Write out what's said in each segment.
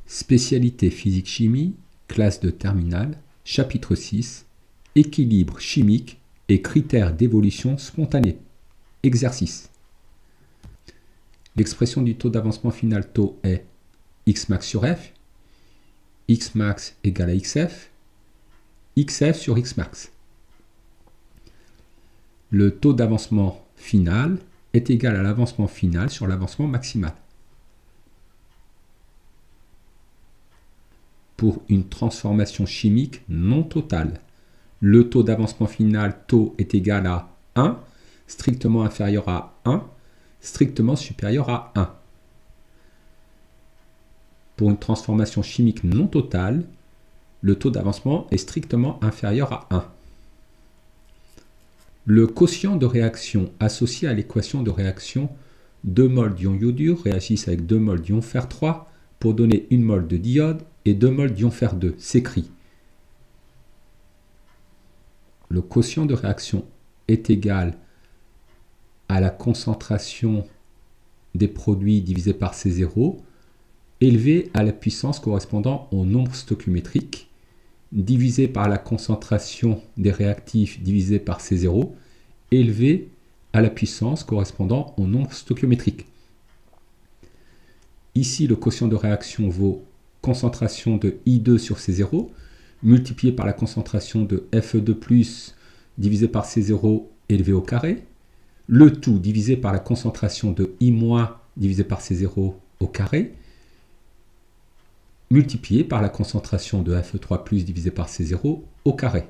Spécialité physique-chimie, classe de terminale, chapitre 6, équilibre chimique et critères d'évolution spontanée. Exercice. L'expression du taux d'avancement final taux est Xmax sur F, Xmax égale à XF, XF sur Xmax. Le taux d'avancement final est égal à l'avancement final sur l'avancement maximal. Pour une transformation chimique non totale, le taux d'avancement final taux est égal à 1, strictement inférieur à 1, strictement supérieur à 1. Pour une transformation chimique non totale, le taux d'avancement est strictement inférieur à 1. Le quotient de réaction associé à l'équation de réaction 2 mols d'ion iodure réagissent avec 2 mols d'ion fer 3 pour donner 1 mol de diode et 2 mols d'ion fer 2 s'écrit. Le quotient de réaction est égal à la concentration des produits divisé par C0 élevé à la puissance correspondant au nombre stoichiométrique divisé par la concentration des réactifs divisé par C0 élevé à la puissance correspondant au nombre stoichiométrique. Ici, le quotient de réaction vaut concentration de I2 sur C0 multiplié par la concentration de Fe2+ divisé par C0 élevé au carré, le tout divisé par la concentration de I- divisé par C0 au carré, multiplié par la concentration de Fe3+ divisé par C0 au carré.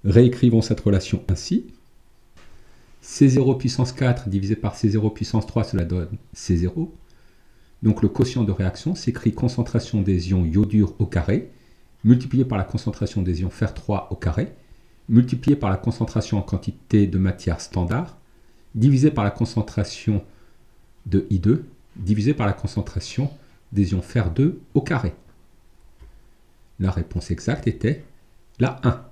Réécrivons cette relation ainsi. C0 puissance 4 divisé par C0 puissance 3, cela donne C0. Donc le quotient de réaction s'écrit concentration des ions iodure au carré, multiplié par la concentration des ions fer 3 au carré, multiplié par la concentration en quantité de matière standard, divisé par la concentration de I2, divisé par la concentration des ions fer 2 au carré. La réponse exacte était la 1.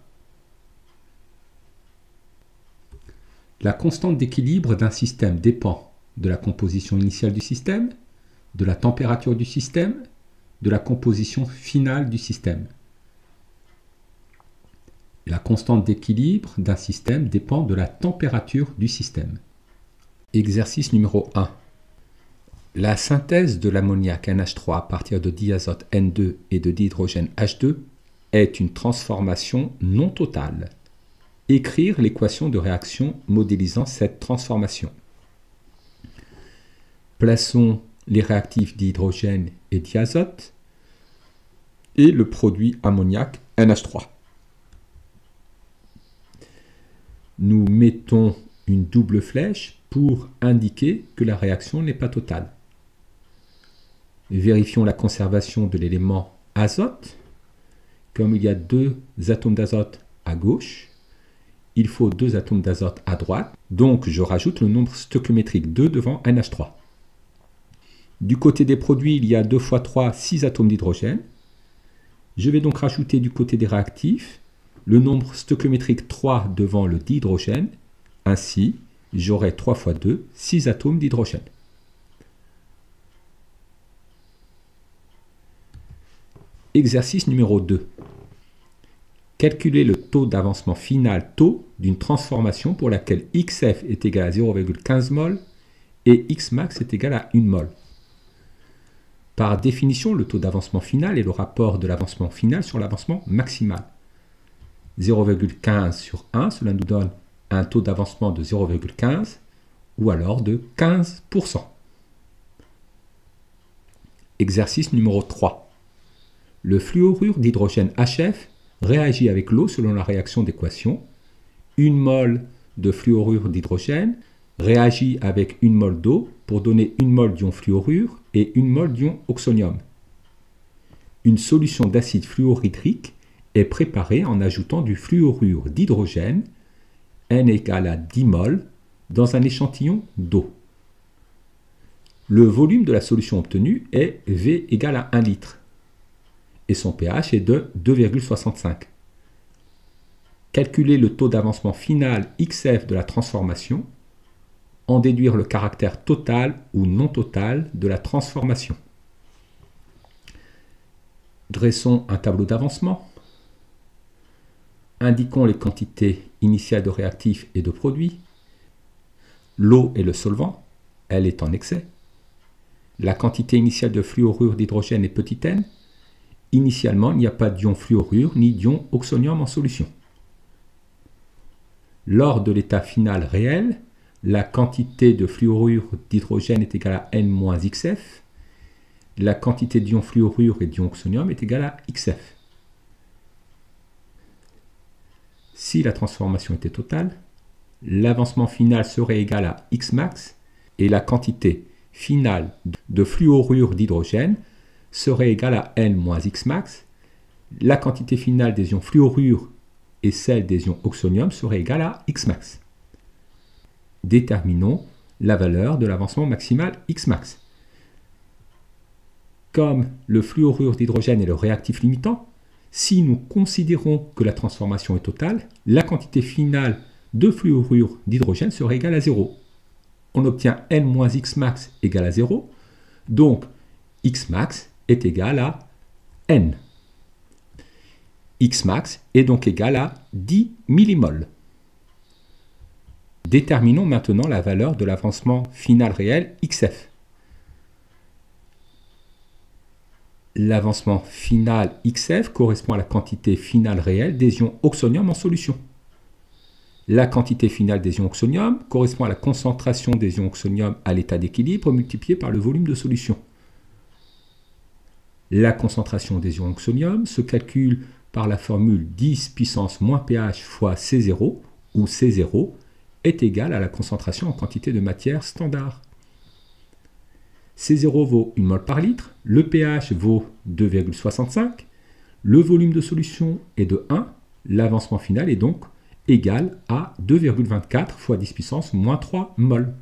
La constante d'équilibre d'un système dépend de la composition initiale du système, de la température du système, de la composition finale du système. La constante d'équilibre d'un système dépend de la température du système. Exercice numéro 1. La synthèse de l'ammoniac NH3 à partir de diazote N2 et de dihydrogène H2 est une transformation non totale. Écrire l'équation de réaction modélisant cette transformation. Plaçons les réactifs dihydrogène et diazote et le produit ammoniac NH3. Nous mettons une double flèche pour indiquer que la réaction n'est pas totale. Vérifions la conservation de l'élément azote. Comme il y a 2 atomes d'azote à gauche, il faut 2 atomes d'azote à droite, donc je rajoute le nombre stoichiométrique 2 devant NH3. Du côté des produits, il y a 2 x 3, 6 atomes d'hydrogène. Je vais donc rajouter du côté des réactifs le nombre stoichiométrique 3 devant le dihydrogène. Ainsi, j'aurai 3 x 2, 6 atomes d'hydrogène. Exercice numéro 2. Calculer le taux d'avancement final taux d'une transformation pour laquelle XF est égal à 0,15 mol et Xmax est égal à 1 mol. Par définition, le taux d'avancement final est le rapport de l'avancement final sur l'avancement maximal. 0,15 sur 1, cela nous donne un taux d'avancement de 0,15 ou alors de 15%. Exercice numéro 3. Le fluorure d'hydrogène HF réagit avec l'eau selon la réaction d'équation. 1 mol de fluorure d'hydrogène réagit avec 1 mol d'eau pour donner 1 mol d'ion fluorure et 1 mol d'ion oxonium. Une solution d'acide fluorhydrique est préparée en ajoutant du fluorure d'hydrogène, N égale à 10 mol, dans un échantillon d'eau. Le volume de la solution obtenue est V égale à 1 litre et son pH est de 2,65. Calculer le taux d'avancement final XF de la transformation, en déduire le caractère total ou non total de la transformation. Dressons un tableau d'avancement. Indiquons les quantités initiales de réactifs et de produits. L'eau est le solvant, elle est en excès. La quantité initiale de fluorure d'hydrogène est petit n. Initialement, il n'y a pas d'ion fluorure ni d'ion oxonium en solution. Lors de l'état final réel, la quantité de fluorure d'hydrogène est égale à n-xf. La quantité d'ion fluorure et d'ion oxonium est égale à xf. Si la transformation était totale, l'avancement final serait égal à Xmax et la quantité finale de fluorure d'hydrogène serait égale à n-Xmax. La quantité finale des ions fluorure et celle des ions oxonium serait égale à Xmax. Déterminons la valeur de l'avancement maximal Xmax. Comme le fluorure d'hydrogène est le réactif limitant, si nous considérons que la transformation est totale, la quantité finale de fluorure d'hydrogène serait égale à 0. On obtient n-Xmax égale à 0, donc Xmax est égal à n. Xmax est donc égal à 10 millimoles. Déterminons maintenant la valeur de l'avancement final réel Xf. L'avancement final Xf correspond à la quantité finale réelle des ions oxonium en solution. La quantité finale des ions oxonium correspond à la concentration des ions oxonium à l'état d'équilibre multiplié par le volume de solution. La concentration des ions oxonium se calcule par la formule 10 puissance moins pH fois C0, où C0 est égal à la concentration en quantité de matière standard. C0 vaut 1 mol par litre, le pH vaut 2,65, le volume de solution est de 1, l'avancement final est donc égal à 2,24 fois 10 puissance moins 3 mol.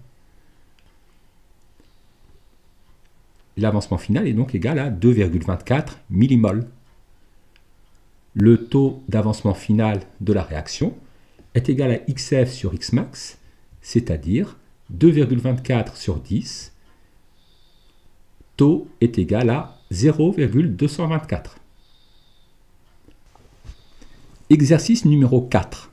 L'avancement final est donc égal à 2,24 millimoles. Le taux d'avancement final de la réaction est égal à Xf sur Xmax, c'est-à-dire 2,24 sur 10. Taux est égal à 0,224. Exercice numéro 4.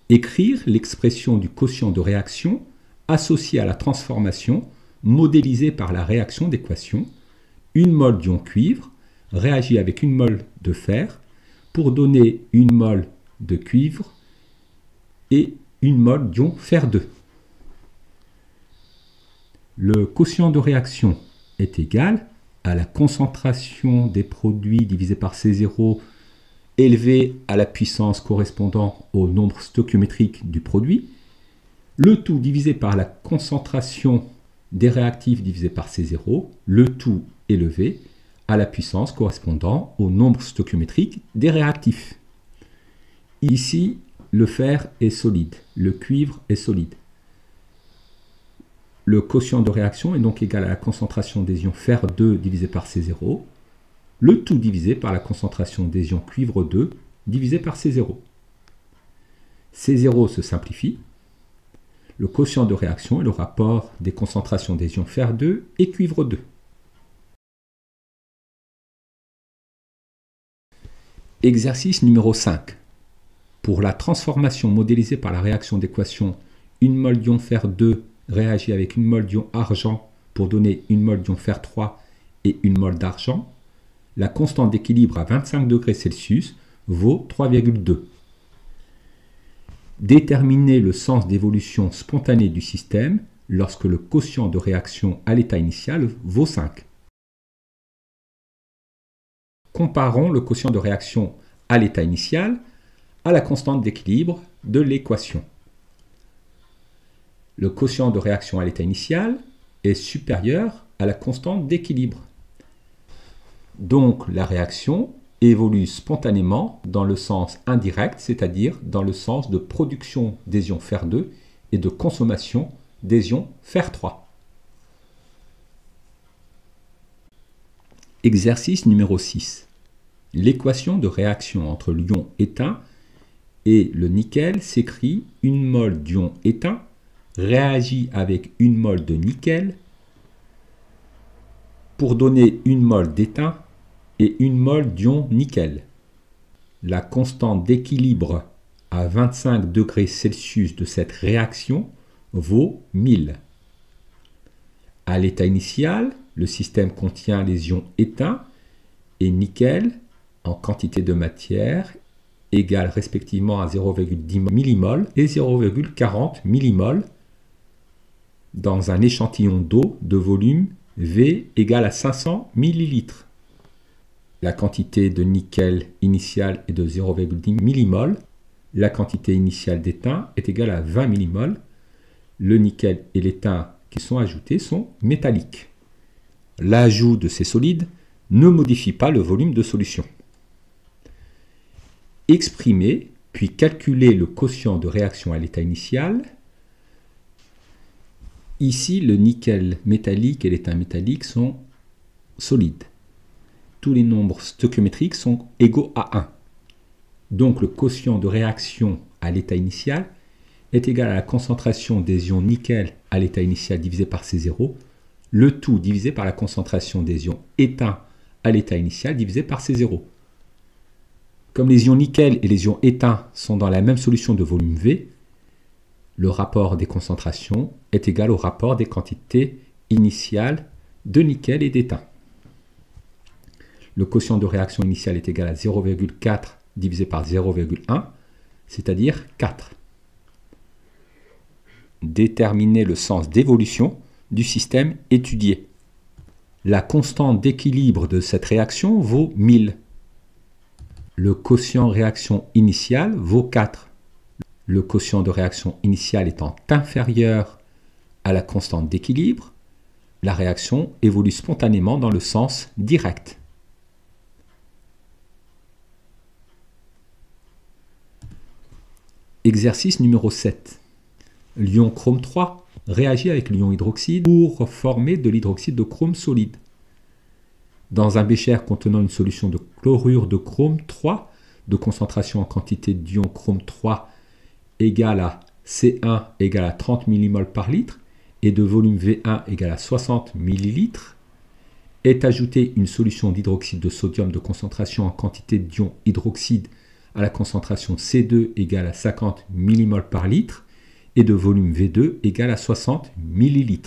Écrire l'expression du quotient de réaction associée à la transformation modélisée par la réaction d'équation. 1 mol d'ion cuivre réagit avec 1 mol de fer pour donner 1 mol de cuivre et 1 mol d'ion fer 2. Le quotient de réaction est égal à la concentration des produits divisé par C0 élevé à la puissance correspondant au nombre stoichiométrique du produit, le tout divisé par la concentration des réactifs divisé par C0, le tout élevé à la puissance correspondant au nombre stoichiométrique des réactifs. Ici, le fer est solide, le cuivre est solide. Le quotient de réaction est donc égal à la concentration des ions fer 2 divisé par C0, le tout divisé par la concentration des ions cuivre 2 divisé par C0. C0 se simplifie. Le quotient de réaction est le rapport des concentrations des ions fer 2 et cuivre 2. Exercice numéro 5. Pour la transformation modélisée par la réaction d'équation 1 mol d'ion fer 2 réagit avec 1 mol d'ion argent pour donner 1 mol d'ion fer 3 et 1 mol d'argent, la constante d'équilibre à 25 degrés Celsius vaut 3,2. Déterminer le sens d'évolution spontanée du système lorsque le quotient de réaction à l'état initial vaut 5. Comparons le quotient de réaction à l'état initial à la constante d'équilibre de l'équation. Le quotient de réaction à l'état initial est supérieur à la constante d'équilibre. Donc la réaction évolue spontanément dans le sens indirect, c'est-à-dire dans le sens de production des ions fer 2 et de consommation des ions fer 3. Exercice numéro 6. L'équation de réaction entre l'ion éteint et le nickel s'écrit 1 mol d'ion éteint réagit avec 1 mol de nickel pour donner 1 mol d'étain et 1 mol d'ion nickel. La constante d'équilibre à 25 degrés Celsius de cette réaction vaut 1000. À l'état initial, le système contient les ions éteints et nickel en quantité de matière égale respectivement à 0,10 mmol et 0,40 mmol dans un échantillon d'eau de volume V égale à 500 ml. La quantité de nickel initiale est de 0,10 mmol. La quantité initiale d'étain est égale à 20 mmol. Le nickel et l'étain qui sont ajoutés sont métalliques. L'ajout de ces solides ne modifie pas le volume de solution. Exprimer puis calculer le quotient de réaction à l'état initial. Ici, le nickel métallique et l'étain métallique sont solides. Tous les nombres stoichiométriques sont égaux à 1. Donc le quotient de réaction à l'état initial est égal à la concentration des ions nickel à l'état initial divisé par C0, le tout divisé par la concentration des ions éteints à l'état initial divisé par C0. Comme les ions nickel et les ions éteints sont dans la même solution de volume V, le rapport des concentrations est égal au rapport des quantités initiales de nickel et d'étain. Le quotient de réaction initiale est égal à 0,4 divisé par 0,1, c'est-à-dire 4. Déterminer le sens d'évolution du système étudié. La constante d'équilibre de cette réaction vaut 1000. Le quotient réaction initiale vaut 4. Le quotient de réaction initiale étant inférieur à la constante d'équilibre, la réaction évolue spontanément dans le sens direct. Exercice numéro 7. L'ion chrome 3 réagit avec l'ion hydroxyde pour former de l'hydroxyde de chrome solide. Dans un bécher contenant une solution de chlorure de chrome 3 de concentration en quantité d'ion chrome 3 égale à C1 égale à 30 mmol par litre et de volume V1 égale à 60 ml, est ajoutée une solution d'hydroxyde de sodium de concentration en quantité d'ion hydroxyde à la concentration C2 égale à 50 mmol par litre et de volume V2 égale à 60 ml.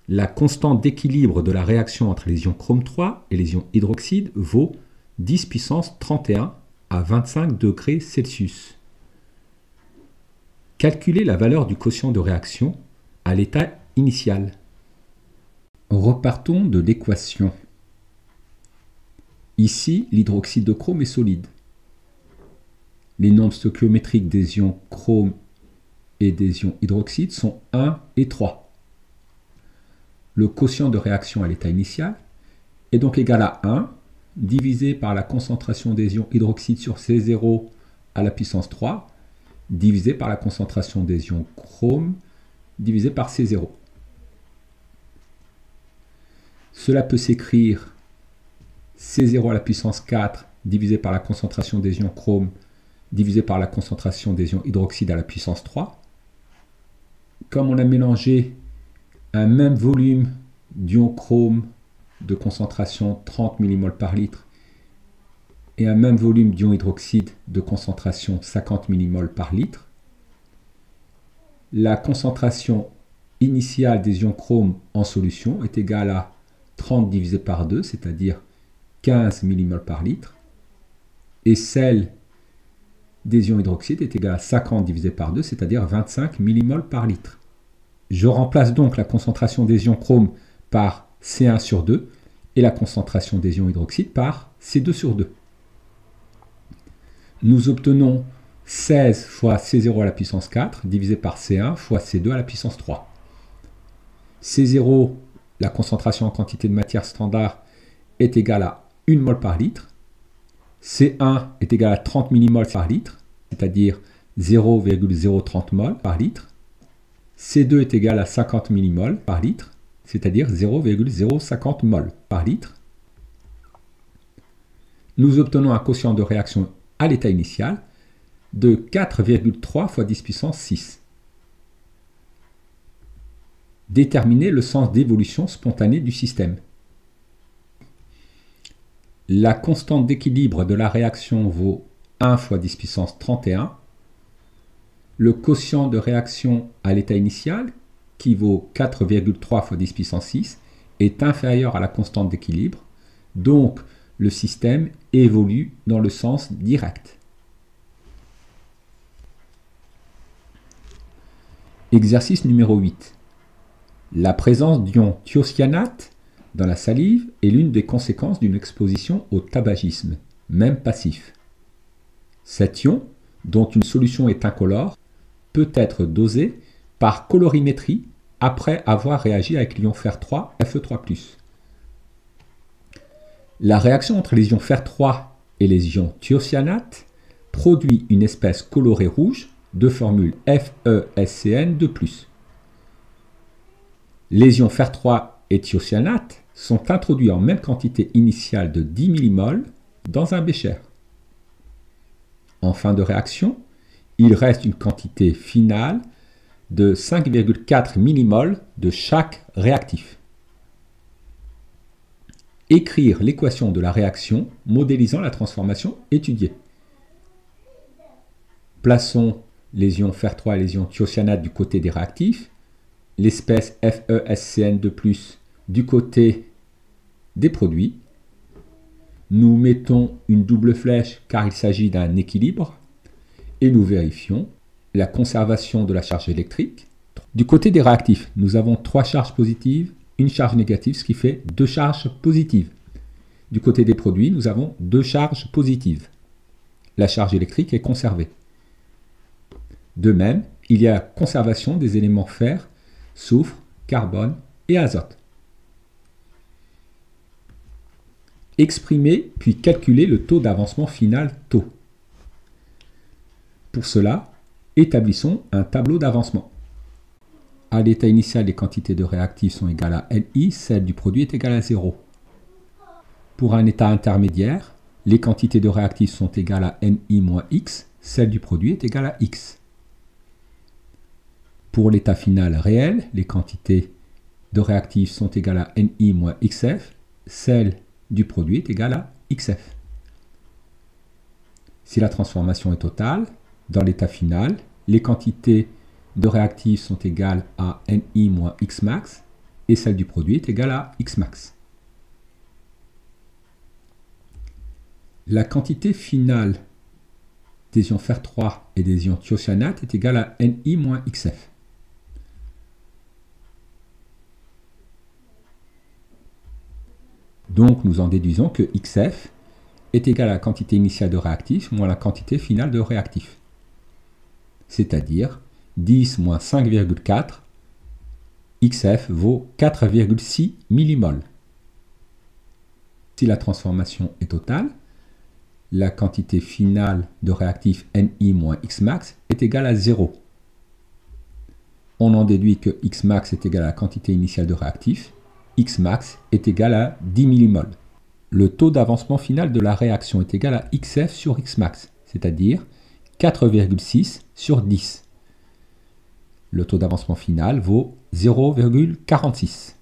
La constante d'équilibre de la réaction entre les ions chrome 3 et les ions hydroxyde vaut 10 puissance 31 à 25 degrés Celsius. Calculez la valeur du quotient de réaction à l'état initial. Repartons de l'équation. Ici, l'hydroxyde de chrome est solide. Les nombres stoichiométriques des ions chrome et des ions hydroxyde sont 1 et 3. Le quotient de réaction à l'état initial est donc égal à 1 divisé par la concentration des ions hydroxyde sur C0 à la puissance 3 divisé par la concentration des ions chrome divisé par C0. Cela peut s'écrire C0 à la puissance 4 divisé par la concentration des ions chrome divisé par la concentration des ions hydroxyde à la puissance 3. Comme on a mélangé un même volume d'ion chrome de concentration 30 mmol par litre et un même volume d'ion hydroxyde de concentration 50 mmol par litre, la concentration initiale des ions chrome en solution est égale à 30 divisé par 2, c'est-à-dire 15 mmol par litre, et celle des ions hydroxyde est égale à 50 divisé par 2, c'est-à-dire 25 mmol par litre. Je remplace donc la concentration des ions chrome par C1 sur 2 et la concentration des ions hydroxyde par C2 sur 2. Nous obtenons 16 fois C0 à la puissance 4 divisé par C1 fois C2 à la puissance 3. C0, la concentration en quantité de matière standard, est égale à 1 mol par litre. C1 est égal à 30 mmol par litre, c'est-à-dire 0,030 mol par litre. C2 est égal à 50 mmol par litre, c'est-à-dire 0,050 mol par litre. Nous obtenons un quotient de réaction à l'état initial de 4,3 fois 10 puissance 6. Déterminer le sens d'évolution spontanée du système. La constante d'équilibre de la réaction vaut 1 fois 10 puissance 31. Le quotient de réaction à l'état initial, qui vaut 4,3 fois 10 puissance 6, est inférieur à la constante d'équilibre. Donc, le système évolue dans le sens direct. Exercice numéro 8. La présence d'ions thiocyanate dans la salive est l'une des conséquences d'une exposition au tabagisme, même passif. Cet ion, dont une solution est incolore, peut être dosé par colorimétrie après avoir réagi avec l'ion fer3 Fe3+. La réaction entre les ions fer3 et les ions thiocyanate produit une espèce colorée rouge de formule FeSCN2+. Les ions fer3 et thiocyanate sont introduits en même quantité initiale de 10 mmol dans un bécher. En fin de réaction, il reste une quantité finale de 5,4 mmol de chaque réactif. Écrire l'équation de la réaction modélisant la transformation étudiée. Plaçons les ions fer3 et les ions thiocyanate du côté des réactifs, l'espèce FeSCN2+ du côté des produits. Nous mettons une double flèche car il s'agit d'un équilibre et nous vérifions la conservation de la charge électrique. Du côté des réactifs, nous avons 3 charges positives, une charge négative, ce qui fait 2 charges positives. Du côté des produits, nous avons 2 charges positives. La charge électrique est conservée. De même, il y a conservation des éléments fer, soufre, carbone et azote. Exprimer puis calculer le taux d'avancement final taux. Pour cela, établissons un tableau d'avancement. À l'état initial, les quantités de réactifs sont égales à Ni, celle du produit est égale à 0. Pour un état intermédiaire, les quantités de réactifs sont égales à Ni moins X, celle du produit est égale à X. Pour l'état final réel, les quantités de réactifs sont égales à Ni moins Xf, celle du produit est égale à Xf. Si la transformation est totale, dans l'état final, les quantités de réactifs sont égales à Ni moins Xmax et celle du produit est égale à Xmax. La quantité finale des ions fer3 et des ions thiocyanate est égale à Ni moins Xf. Donc nous en déduisons que Xf est égal à la quantité initiale de réactifs moins la quantité finale de réactifs. C'est-à-dire 10 moins 5,4, Xf vaut 4,6 mmol. Si la transformation est totale, la quantité finale de réactifs Ni moins Xmax est égale à 0. On en déduit que Xmax est égal à la quantité initiale de réactifs, Xmax est égal à 10 mmol. Le taux d'avancement final de la réaction est égal à Xf sur Xmax, c'est-à-dire 4,6 sur 10. Le taux d'avancement final vaut 0,46.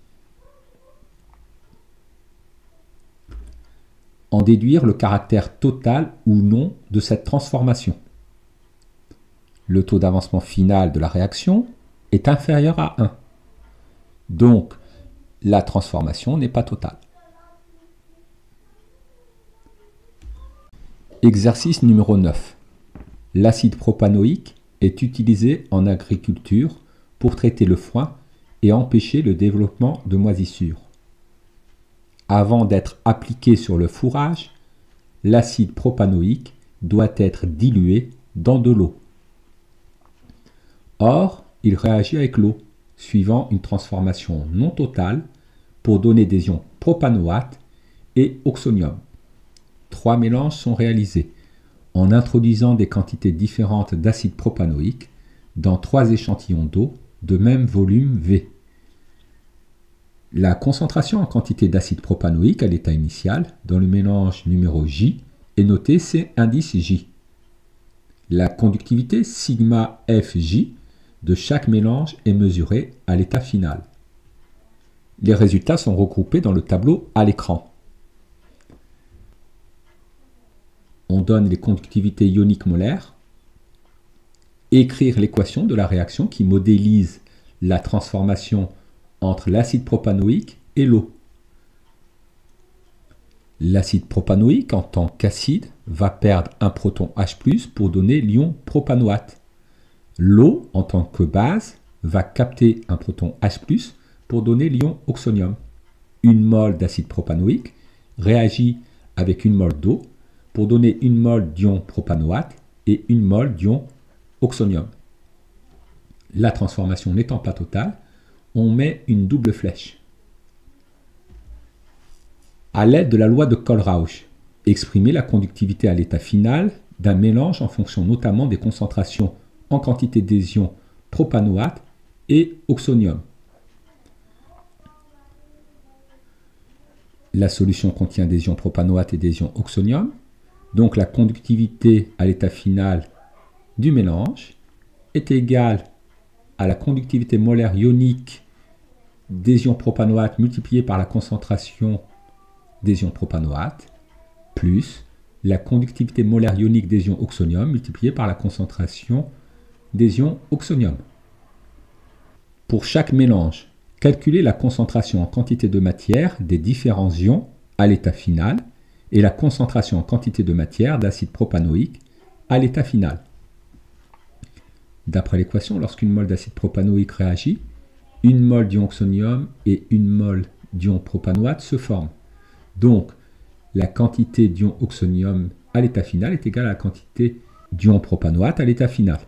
En déduire le caractère total ou non de cette transformation. Le taux d'avancement final de la réaction est inférieur à 1. Donc, la transformation n'est pas totale. Exercice numéro 9. L'acide propanoïque est utilisé en agriculture pour traiter le foin et empêcher le développement de moisissures. Avant d'être appliqué sur le fourrage, l'acide propanoïque doit être dilué dans de l'eau. Or, il réagit avec l'eau, suivant une transformation non totale pour donner des ions propanoate et oxonium. 3 mélanges sont réalisés en introduisant des quantités différentes d'acide propanoïque dans 3 échantillons d'eau de même volume V. La concentration en quantité d'acide propanoïque à l'état initial dans le mélange numéro J est notée C indice J. La conductivité sigma Fj de chaque mélange est mesurée à l'état final. Les résultats sont regroupés dans le tableau à l'écran. on donne les conductivités ioniques molaires, écrire l'équation de la réaction qui modélise la transformation entre l'acide propanoïque et l'eau. L'acide propanoïque, en tant qu'acide, va perdre un proton H+, pour donner l'ion propanoate. L'eau, en tant que base, va capter un proton H+, pour donner l'ion oxonium. Une mole d'acide propanoïque réagit avec une mole d'eau pour donner une mole d'ion propanoate et une mole d'ion oxonium. La transformation n'étant pas totale, on met une double flèche. À l'aide de la loi de Kohlrausch, exprimer la conductivité à l'état final d'un mélange en fonction notamment des concentrations en quantité des ions propanoate et oxonium. La solution contient des ions propanoate et des ions oxonium, donc la conductivité à l'état final du mélange est égale à la conductivité molaire ionique des ions propanoate multipliée par la concentration des ions propanoate plus la conductivité molaire ionique des ions oxonium multipliée par la concentration des ions oxonium. Pour chaque mélange, calculez la concentration en quantité de matière des différents ions à l'état final et la concentration en quantité de matière d'acide propanoïque à l'état final. D'après l'équation, lorsqu'une mole d'acide propanoïque réagit, une mole d'ion oxonium et une mole d'ion propanoate se forment. Donc, la quantité d'ion oxonium à l'état final est égale à la quantité d'ion propanoate à l'état final.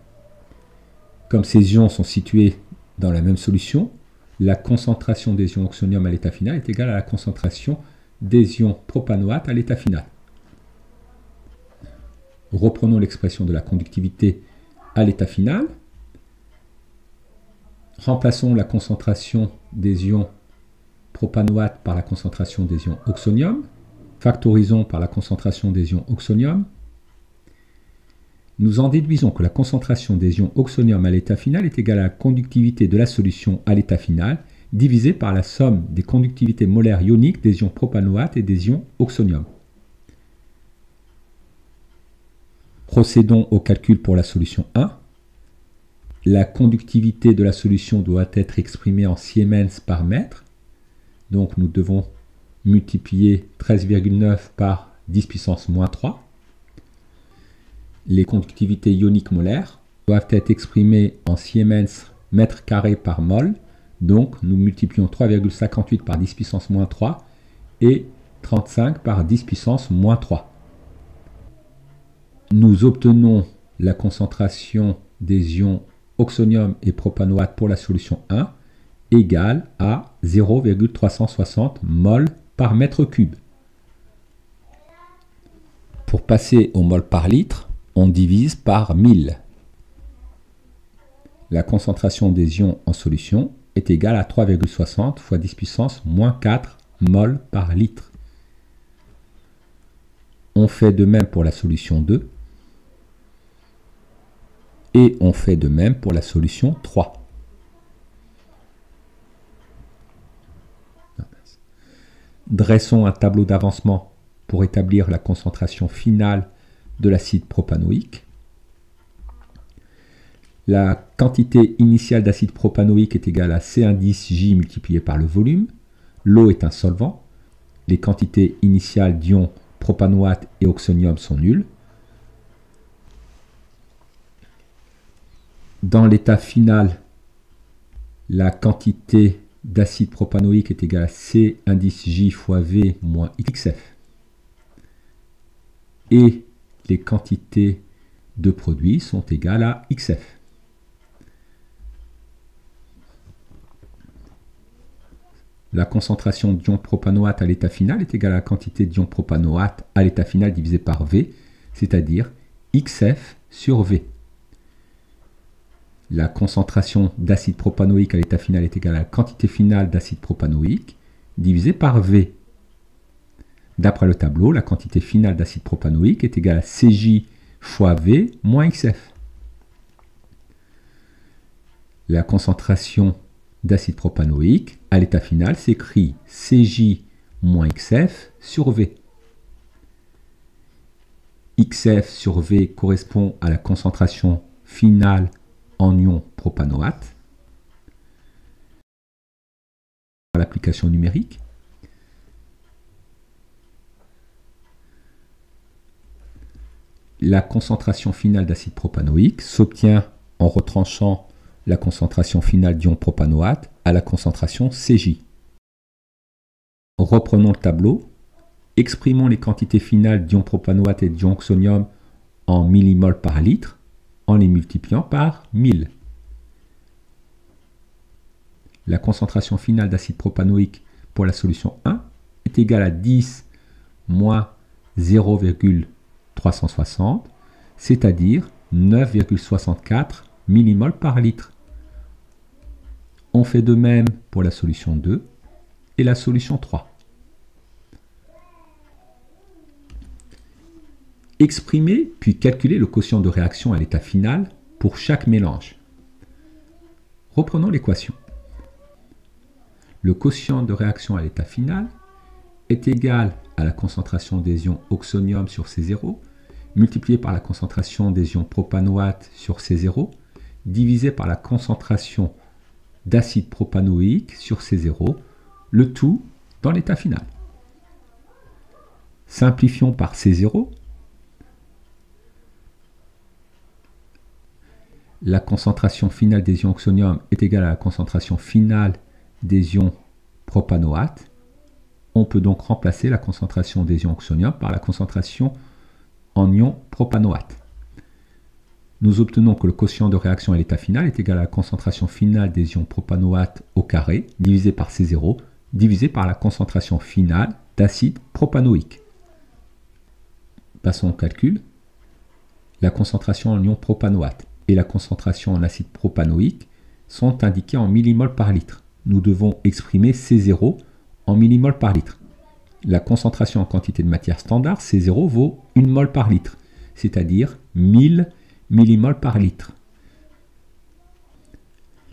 Comme ces ions sont situés dans la même solution, la concentration des ions oxonium à l'état final est égale à la concentration des ions propanoate à l'état final. Reprenons l'expression de la conductivité à l'état final. Remplaçons la concentration des ions propanoate par la concentration des ions oxonium. Factorisons par la concentration des ions oxonium. Nous en déduisons que la concentration des ions oxonium à l'état final est égale à la conductivité de la solution à l'état final divisée par la somme des conductivités molaires ioniques des ions propanoate et des ions oxonium. Procédons au calcul pour la solution 1. La conductivité de la solution doit être exprimée en Siemens par mètre. Donc nous devons multiplier 13,9 par 10 puissance moins 3. Les conductivités ioniques molaires doivent être exprimées en Siemens mètre carré par mol. Donc nous multiplions 3,58 par 10 puissance moins 3 et 35 par 10 puissance moins 3. Nous obtenons la concentration des ions oxonium et propanoate pour la solution 1 égale à 0,360 mol par mètre cube. Pour passer au mol par litre, on divise par 1000. La concentration des ions en solution est égale à 3,60 fois 10 puissance moins 4 mol par litre. On fait de même pour la solution 2. Et on fait de même pour la solution 3. Dressons un tableau d'avancement pour établir la concentration finale de l'acide propanoïque. La quantité initiale d'acide propanoïque est égale à C indice J multiplié par le volume. L'eau est un solvant. Les quantités initiales d'ions propanoate et oxonium sont nulles. Dans l'état final, la quantité d'acide propanoïque est égale à C indice J fois V moins XF. Et les quantités de produits sont égales à XF. La concentration d'ion propanoate à l'état final est égale à la quantité d'ion propanoate à l'état final divisé par V, c'est-à-dire XF sur V. La concentration d'acide propanoïque à l'état final est égale à la quantité finale d'acide propanoïque divisé par V. D'après le tableau, la quantité finale d'acide propanoïque est égale à Cj fois V moins XF. La concentration d'acide propanoïque à l'état final s'écrit Cj moins XF sur V. XF sur V correspond à la concentration finale en ion propanoate. À l'application numérique. La concentration finale d'acide propanoïque s'obtient en retranchant la concentration finale d'ion propanoate à la concentration Cj. Reprenons le tableau. Exprimons les quantités finales d'ion propanoate et d'ion oxonium en millimoles par litre en les multipliant par 1000. La concentration finale d'acide propanoïque pour la solution 1 est égale à 10 moins 0,360, c'est-à-dire 9,64 millimoles par litre. On fait de même pour la solution 2 et la solution 3. Exprimer puis calculer le quotient de réaction à l'état final pour chaque mélange. Reprenons l'équation. Le quotient de réaction à l'état final est égal à la concentration des ions oxonium sur C0 multiplié par la concentration des ions propanoate sur C0 divisé par la concentration d'acide propanoïque sur C0, le tout dans l'état final. Simplifions par C0. La concentration finale des ions oxonium est égale à la concentration finale des ions propanoate. On peut donc remplacer la concentration des ions oxonium par la concentration en ions propanoate. Nous obtenons que le quotient de réaction à l'état final est égal à la concentration finale des ions propanoate au carré, divisé par C0, divisé par la concentration finale d'acide propanoïque. Passons au calcul. La concentration en ions propanoate et la concentration en acide propanoïque sont indiquées en millimoles par litre. Nous devons exprimer C0 en millimoles par litre. La concentration en quantité de matière standard, C0 vaut 1 mol par litre, c'est-à-dire 1000 millimoles par litre.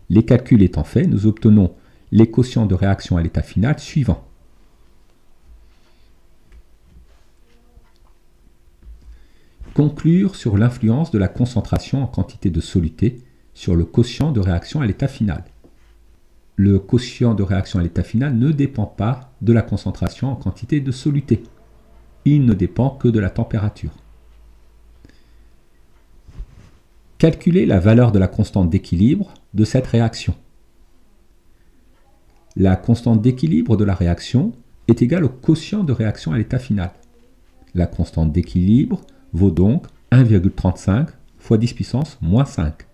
Les calculs étant faits, nous obtenons les quotients de réaction à l'état final suivants. Conclure sur l'influence de la concentration en quantité de soluté sur le quotient de réaction à l'état final. Le quotient de réaction à l'état final ne dépend pas de la concentration en quantité de soluté. Il ne dépend que de la température. Calculer la valeur de la constante d'équilibre de cette réaction. La constante d'équilibre de la réaction est égale au quotient de réaction à l'état final. La constante d'équilibre vaut donc 1,35 fois 10 puissance moins 5.